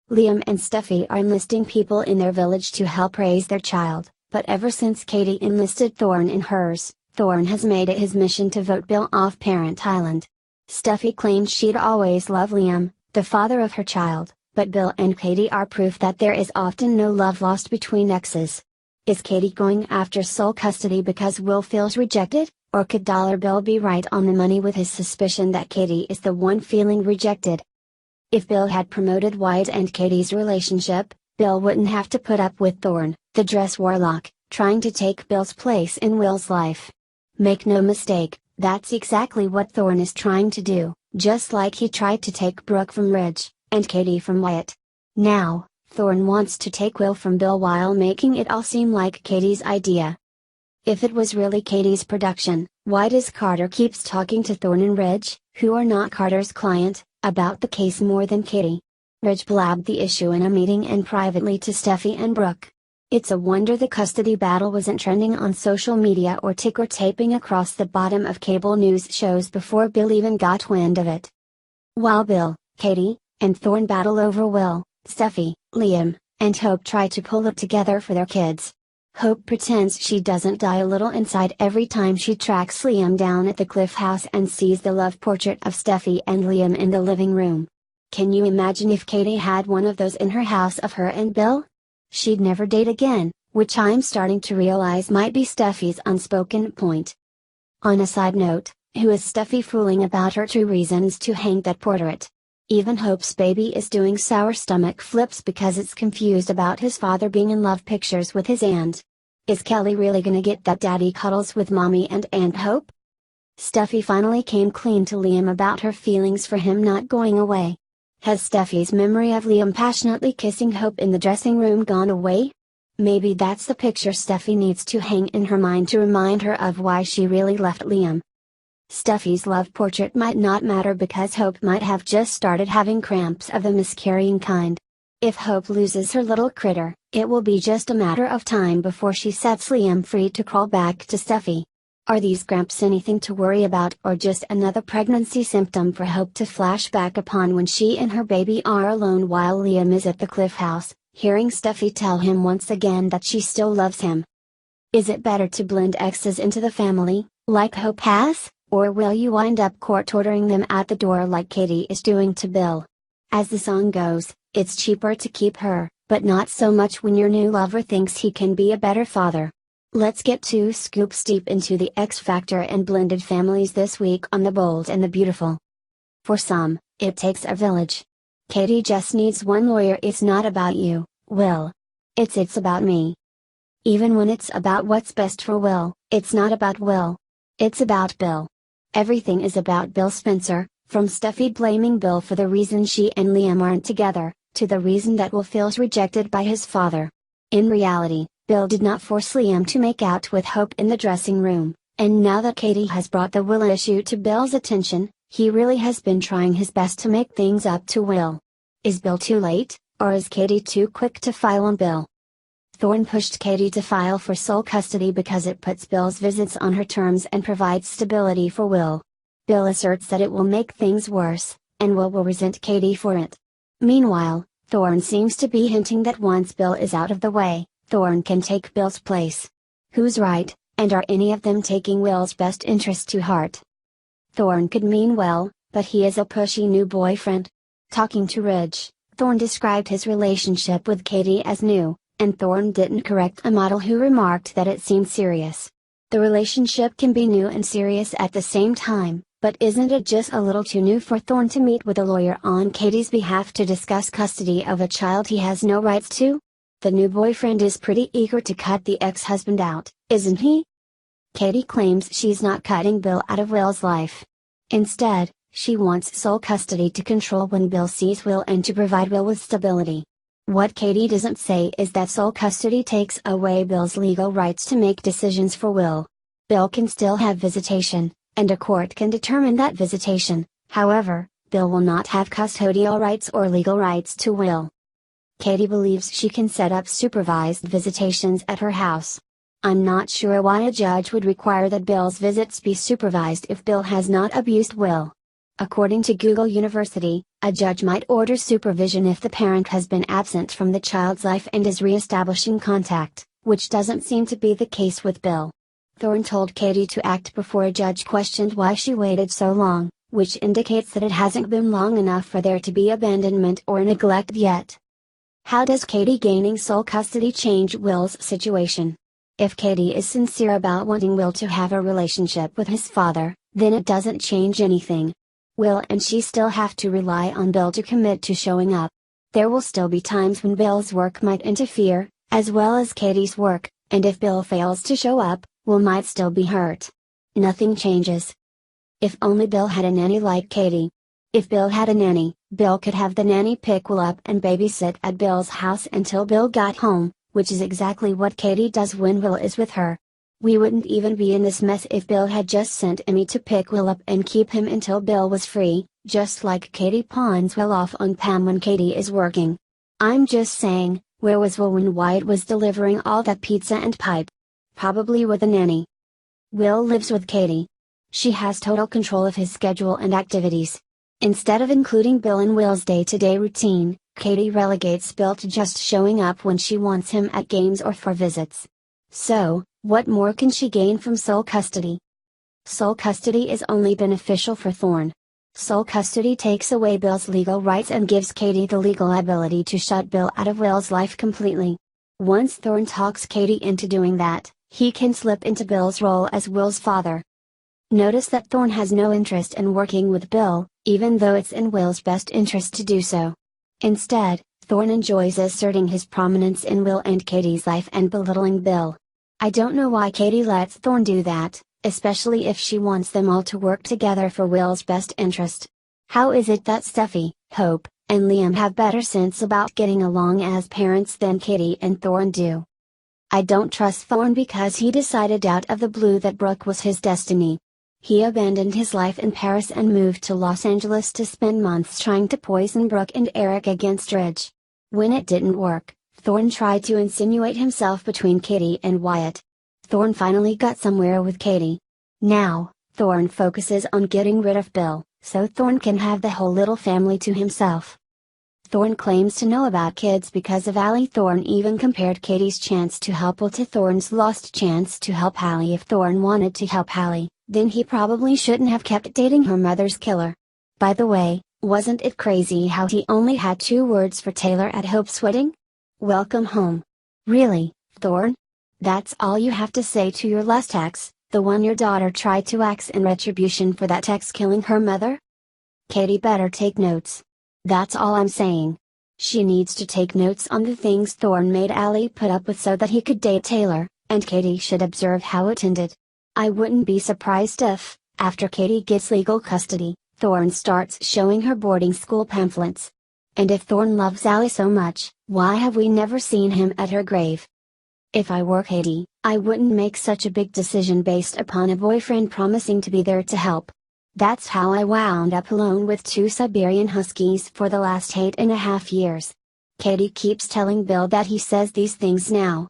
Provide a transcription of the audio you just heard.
Liam and Steffi are enlisting people in their village to help raise their child, but ever since Katie enlisted Thorn in hers, Thorn has made it his mission to vote Bill off Parent Island. Steffi claims she'd always love Liam, the father of her child, but Bill and Katie are proof that there is often no love lost between exes. Is Katie going after sole custody because Will feels rejected, or could Dollar Bill be right on the money with his suspicion that Katie is the one feeling rejected? If Bill had promoted Wyatt and Katie's relationship, Bill wouldn't have to put up with Thorn, the dress warlock, trying to take Bill's place in Will's life. Make no mistake, that's exactly what Thorn is trying to do, just like he tried to take Brooke from Ridge, and Katie from Wyatt. Now, Thorn wants to take Will from Bill while making it all seem like Katie's idea. If it was really Katie's production, why does Carter keeps talking to Thorn and Ridge, who are not Carter's client, about the case more than Katie? Ridge blabbed the issue in a meeting and privately to Steffi and Brooke. It's a wonder the custody battle wasn't trending on social media or ticker taping across the bottom of cable news shows before Bill even got wind of it. While Bill, Katie, and Thorn battle over Will, Steffi, Liam, and Hope try to pull it together for their kids. Hope pretends she doesn't die a little inside every time she tracks Liam down at the Cliff House and sees the love portrait of Steffi and Liam in the living room. Can you imagine if Katie had one of those in her house of her and Bill? She'd never date again, which I'm starting to realize might be Steffi's unspoken point. On a side note, who is Steffi fooling about her true reasons to hang that portrait? Even Hope's baby is doing sour stomach flips because it's confused about his father being in love pictures with his aunt. Is Kelly really gonna get that daddy cuddles with mommy and Aunt Hope? Steffi finally came clean to Liam about her feelings for him not going away. Has Steffi's memory of Liam passionately kissing Hope in the dressing room gone away? Maybe that's the picture Steffi needs to hang in her mind to remind her of why she really left Liam. Steffi's love portrait might not matter because Hope might have just started having cramps of the miscarrying kind. If Hope loses her little critter, it will be just a matter of time before she sets Liam free to crawl back to Steffi. Are these cramps anything to worry about or just another pregnancy symptom for Hope to flash back upon when she and her baby are alone while Liam is at the Cliff House, hearing Steffi tell him once again that she still loves him? Is it better to blend exes into the family, like Hope has, or will you wind up court ordering them out the door like Katie is doing to Bill? As the song goes, it's cheaper to keep her, but not so much when your new lover thinks he can be a better father. Let's get 2 scoops deep into the X Factor and blended families this week on The Bold and the Beautiful. For some, it takes a village. Katie just needs one lawyer. It's not about you, Will. It's about me. Even when it's about what's best for Will, it's not about Will. It's about Bill. Everything is about Bill Spencer, from Steffi blaming Bill for the reason she and Liam aren't together, to the reason that Will feels rejected by his father. In reality, Bill did not force Liam to make out with Hope in the dressing room, and now that Katie has brought the Will issue to Bill's attention, he really has been trying his best to make things up to Will. Is Bill too late, or is Katie too quick to file on Bill? Thorn pushed Katie to file for sole custody because it puts Bill's visits on her terms and provides stability for Will. Bill asserts that it will make things worse, and Will resent Katie for it. Meanwhile, Thorn seems to be hinting that once Bill is out of the way, Thorn can take Bill's place. Who's right, and are any of them taking Will's best interest to heart? Thorn could mean well, but he is a pushy new boyfriend. Talking to Ridge, Thorn described his relationship with Katie as new, and Thorn didn't correct a model who remarked that it seemed serious. The relationship can be new and serious at the same time, but isn't it just a little too new for Thorn to meet with a lawyer on Katie's behalf to discuss custody of a child he has no rights to? The new boyfriend is pretty eager to cut the ex-husband out, isn't he? Katie claims she's not cutting Bill out of Will's life. Instead, she wants sole custody to control when Bill sees Will and to provide Will with stability. What Katie doesn't say is that sole custody takes away Bill's legal rights to make decisions for Will. Bill can still have visitation, and a court can determine that visitation. However, Bill will not have custodial rights or legal rights to Will. Katie believes she can set up supervised visitations at her house. I'm not sure why a judge would require that Bill's visits be supervised if Bill has not abused Will. According to Google University, a judge might order supervision if the parent has been absent from the child's life and is re-establishing contact, which doesn't seem to be the case with Bill. Thorne told Katie to act before a judge questioned why she waited so long, which indicates that it hasn't been long enough for there to be abandonment or neglect yet. How does Katie gaining sole custody change Will's situation? If Katie is sincere about wanting Will to have a relationship with his father, then it doesn't change anything. Will and she still have to rely on Bill to commit to showing up. There will still be times when Bill's work might interfere, as well as Katie's work, and if Bill fails to show up, Will might still be hurt. Nothing changes. If only Bill had a nanny like Katie. If Bill had a nanny, Bill could have the nanny pick Will up and babysit at Bill's house until Bill got home, which is exactly what Katie does when Will is with her. We wouldn't even be in this mess if Bill had just sent Emmy to pick Will up and keep him until Bill was free, just like Katie pawns Will off on Pam when Katie is working. I'm just saying, where was Will when Wyatt was delivering all that pizza and pipe? Probably with a nanny. Will lives with Katie. She has total control of his schedule and activities. Instead of including Bill in Will's day-to-day routine, Katie relegates Bill to just showing up when she wants him at games or for visits. So, what more can she gain from sole custody? Sole custody is only beneficial for Thorne. Sole custody takes away Bill's legal rights and gives Katie the legal ability to shut Bill out of Will's life completely. Once Thorne talks Katie into doing that, he can slip into Bill's role as Will's father. Notice that Thorne has no interest in working with Bill, even though it's in Will's best interest to do so. Instead, Thorne enjoys asserting his prominence in Will and Katie's life and belittling Bill. I don't know why Katie lets Thorne do that, especially if she wants them all to work together for Will's best interest. How is it that Steffi, Hope, and Liam have better sense about getting along as parents than Katie and Thorne do? I don't trust Thorne because he decided out of the blue that Brooke was his destiny. He abandoned his life in Paris and moved to Los Angeles to spend months trying to poison Brooke and Eric against Ridge. When it didn't work, Thorne tried to insinuate himself between Katie and Wyatt. Thorne finally got somewhere with Katie. Now, Thorne focuses on getting rid of Bill, so Thorne can have the whole little family to himself. Thorne claims to know about kids because of Allie. Thorne even compared Katie's chance to help Will to Thorne's lost chance to help Allie. If Thorne wanted to help Allie, then he probably shouldn't have kept dating her mother's killer. By the way, wasn't it crazy how he only had 2 words for Taylor at Hope's wedding? Welcome home. Really, Thorne? That's all you have to say to your last ex, the one your daughter tried to axe in retribution for that ex killing her mother? Katie better take notes. That's all I'm saying. She needs to take notes on the things Thorne made Allie put up with so that he could date Taylor, and Katie should observe how it ended. I wouldn't be surprised if, after Katie gets legal custody, Thorne starts showing her boarding school pamphlets. And if Thorne loves Allie so much, why have we never seen him at her grave? If I were Katie, I wouldn't make such a big decision based upon a boyfriend promising to be there to help. That's how I wound up alone with 2 Siberian Huskies for the last 8.5 years. Katie keeps telling Bill that he says these things now,